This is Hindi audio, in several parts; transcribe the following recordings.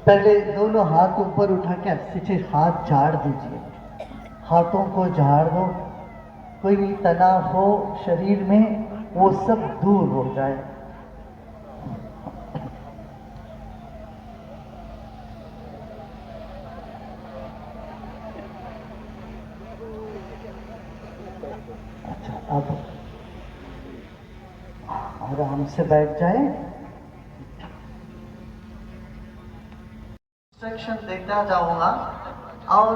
पहले दोनों हाथ ऊपर उठा के अच्छे से हाथ झाड़ दीजिए, हाथों को झाड़ दो, कोई भी तनाव हो शरीर में वो सब दूर हो जाए। अच्छा, अब आराम से बैठ जाए। इंस्ट्रक्शन देता जाऊंगा और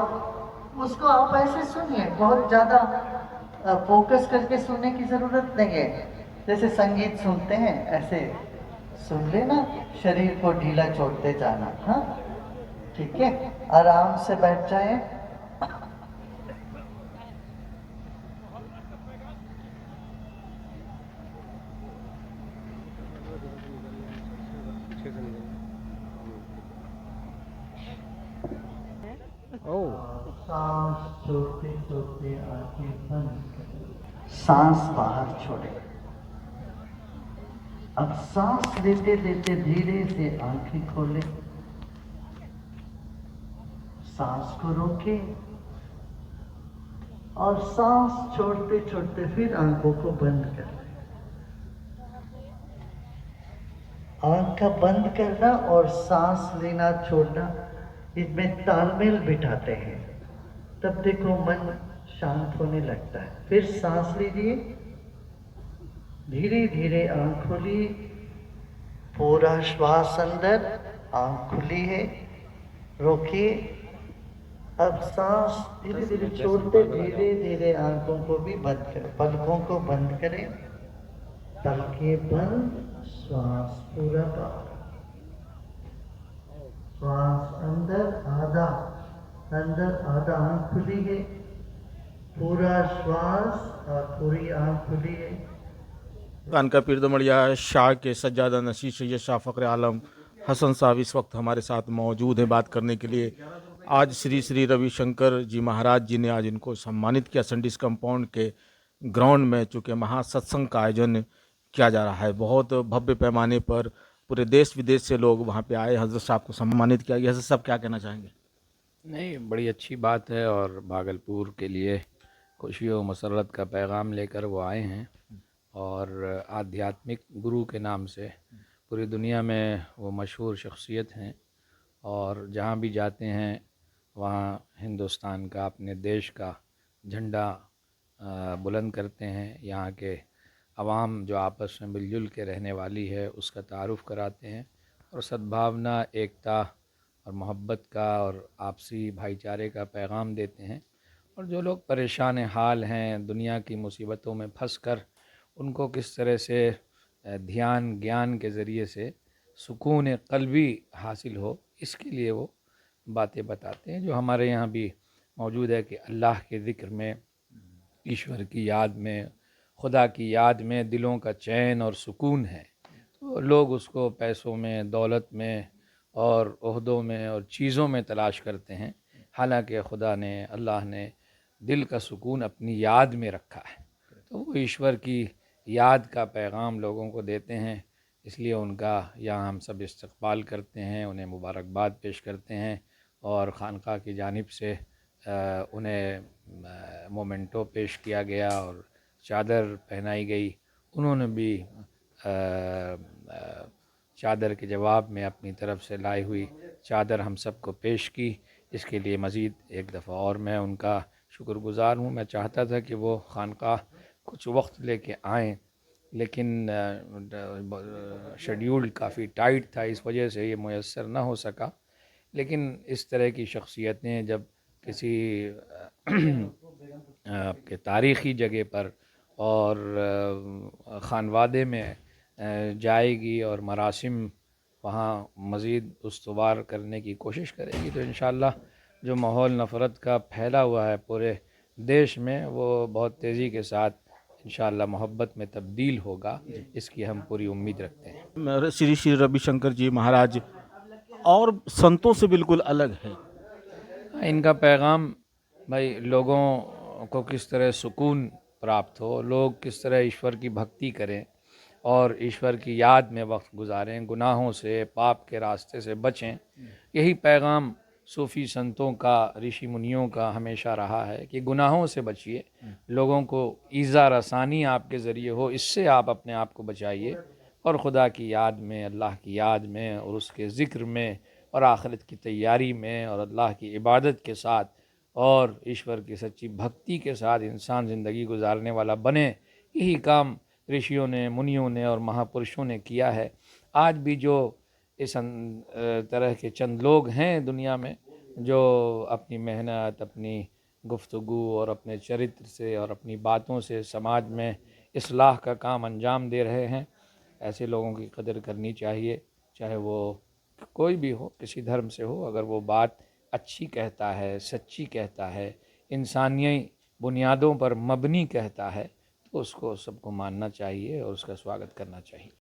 उसको आप ऐसे सुनिए, बहुत ज़्यादा फोकस करके सुनने की ज़रूरत नहीं है। जैसे संगीत सुनते हैं ऐसे सुन लेना, शरीर को ढीला छोड़ते जाना। हाँ, ठीक है, आराम से बैठ जाए। सांस छोड़ते छोड़ते आंखें बंद करें, सांस बाहर छोड़े। अब सांस लेते लेते धीरे से आंखें खोले, सांस को रोके और सांस छोड़ते छोड़ते फिर आंखों को बंद कर लें। आंख का बंद करना और सांस लेना छोड़ना, इसमें तालमेल बिठाते हैं, तब देखो मन शांत होने लगता है। फिर सांस लीजिए, धीरे धीरे आंख खोलिए, पूरा श्वास अंदर, आंख खुली है, रोकिए। अब सांस धीरे धीरे छोड़ते, धीरे धीरे आंखों को भी बंद करें, पलकों को बंद करें, पलकें बंद, श्वास पूरा बाहर, श्वास अंदर आधा, अंदर आधा, आंख खुली है, पूरा श्वास और पूरी आंख खुली है। कानका पीर दमड़िया शाह के सज्जादा नशीं सैयद शाह फ़ख्र आलम हसन साहब इस वक्त हमारे साथ मौजूद हैं बात करने के लिए। आज श्री श्री रविशंकर जी महाराज जी ने आज इनको सम्मानित किया संडिस कंपाउंड के ग्राउंड में, चूँकि महासत्संग का आयोजन किया जा रहा है। बहुत भव्य पैमाने पर पूरे देश विदेश से लोग वहाँ पे आए, हजरत साहब को सम्मानित किया गया। हजरत साहब क्या कहना चाहेंगे? नहीं, बड़ी अच्छी बात है और भागलपुर के लिए खुशी और मसरत का पैगाम लेकर वो आए हैं और आध्यात्मिक गुरु के नाम से पूरी दुनिया में वो मशहूर शख्सियत हैं और जहाँ भी जाते हैं वहाँ हिंदुस्तान का, अपने देश का झंडा बुलंद करते हैं। यहाँ के अवाम जो आपस में मिलजुल के रहने वाली है उसका तारुफ़ कराते हैं और सद्भावना, एकता और मोहब्बत का और आपसी भाईचारे का पैगाम देते हैं। और जो लोग परेशान हाल हैं, दुनिया की मुसीबतों में फंस कर, उनको किस तरह से ध्यान ज्ञान के ज़रिए से सुकून क़ल्बी हासिल हो, इसके लिए वो बातें बताते हैं। जो हमारे यहाँ भी मौजूद है कि अल्लाह के ज़िक्र में, ईश्वर की याद में, खुदा की याद में दिलों का चैन और सुकून है। तो लोग उसको पैसों में, दौलत में और ओहदों में और चीज़ों में तलाश करते हैं, हालांकि खुदा ने, अल्लाह ने दिल का सुकून अपनी याद में रखा है। तो वो ईश्वर की याद का पैगाम लोगों को देते हैं, इसलिए उनका यहाँ हम सब इस्तक़बाल करते हैं, उन्हें मुबारकबाद पेश करते हैं और ख़ानक़ाह की जानिब से उन्हें मोमेंटो पेश किया गया और चादर पहनाई गई। उन्होंने भी चादर के जवाब में अपनी तरफ से लाई हुई चादर हम सब को पेश की। इसके लिए मज़ीद एक दफ़ा और मैं उनका शुक्रगुज़ार हूँ। मैं चाहता था कि वो ख़ानक़ाह कुछ वक्त लेके आएँ, लेकिन शेड्यूल काफ़ी टाइट था, इस वजह से ये मुयस्सर ना हो सका। लेकिन इस तरह की शख्सियतें जब किसी आपके तारीख़ी जगह पर और ख़ानवादे में जाएगी और मरासिम वहाँ मज़ीद उस्तवार करने की कोशिश करेगी, तो इंशाअल्लाह जो माहौल नफ़रत का फैला हुआ है पूरे देश में, वो बहुत तेज़ी के साथ इंशाअल्लाह मोहब्बत में तब्दील होगा, इसकी हम पूरी उम्मीद रखते हैं। श्री श्री रविशंकर जी महाराज और संतों से बिल्कुल अलग है। इनका पैगाम भाई लोगों को किस तरह सुकून प्राप्त हो, लोग किस तरह ईश्वर की भक्ति करें और ईश्वर की याद में वक्त गुजारें, गुनाहों से, पाप के रास्ते से बचें। यही पैगाम सूफ़ी संतों का, ऋषि मुनियों का हमेशा रहा है कि गुनाहों से बचिए, लोगों को ईज़ा रसानी आपके ज़रिए हो, इससे आप अपने आप को बचाइए और खुदा की याद में, अल्लाह की याद में और उसके ज़िक्र में और आखिरत की तैयारी में और अल्लाह की इबादत के साथ और ईश्वर की सच्ची भक्ति के साथ इंसान ज़िंदगी गुजारने वाला बने। यही काम ऋषियों ने, मुनियों ने और महापुरुषों ने किया है। आज भी जो इस तरह के चंद लोग हैं दुनिया में जो अपनी मेहनत, अपनी गुफ्तगू और अपने चरित्र से और अपनी बातों से समाज में इस्लाह का काम अंजाम दे रहे हैं, ऐसे लोगों की कदर करनी चाहिए। चाहे वो कोई भी हो, किसी धर्म से हो, अगर वो बात अच्छी कहता है, सच्ची कहता है, इंसानियत बुनियादों पर मबनी कहता है, तो उसको सबको मानना चाहिए और उसका स्वागत करना चाहिए।